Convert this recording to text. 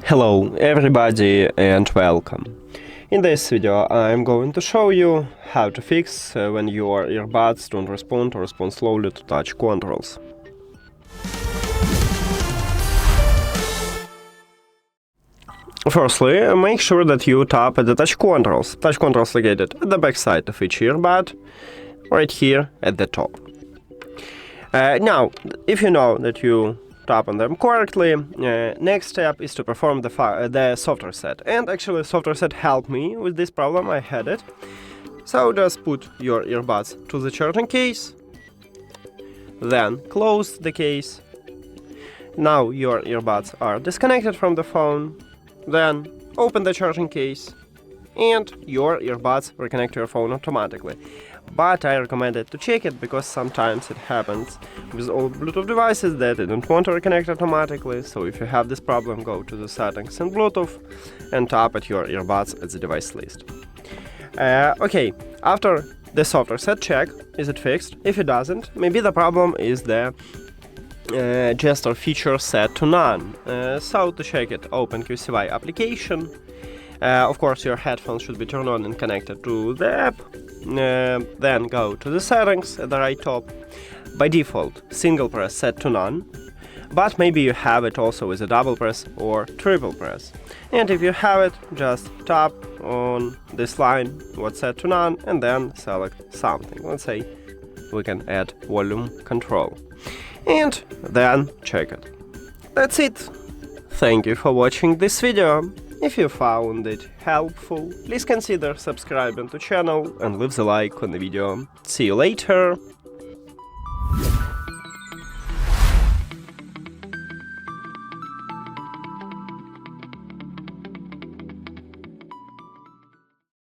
Hello everybody and welcome. In this video I'm going to show you how to fix when your earbuds don't respond or respond slowly to touch controls. Firstly, make sure that you tap at the touch controls. Touch controls located at the back side of each earbud, right here at the top. Now, if you know that you tap on them correctly, next step is to perform the soft reset. And actually soft reset helped me with this problem, I had it. So just put your earbuds to the charging case, then close the case. Now your earbuds are disconnected from the phone, then open the charging case and your earbuds reconnect to your phone automatically. But I recommend it to check it because sometimes it happens with all Bluetooth devices that they don't want to reconnect automatically. So if you have this problem, go to the settings in Bluetooth and tap at your earbuds at the device list. Okay, after the soft reset, check is it fixed. If it doesn't, maybe the problem is the gesture feature set to none. So to check it, open QCY application. Of course, your headphones should be turned on and connected to the app. Then go to the settings at the right top. By default, single press set to none, but maybe you have it also with a double press or triple press. And if you have it, just tap on this line, what's set to none, and then select something. Let's say we can add volume control. And then check it. That's it. Thank you for watching this video. If you found it helpful, please consider subscribing to the channel and leave the like on the video. See you later!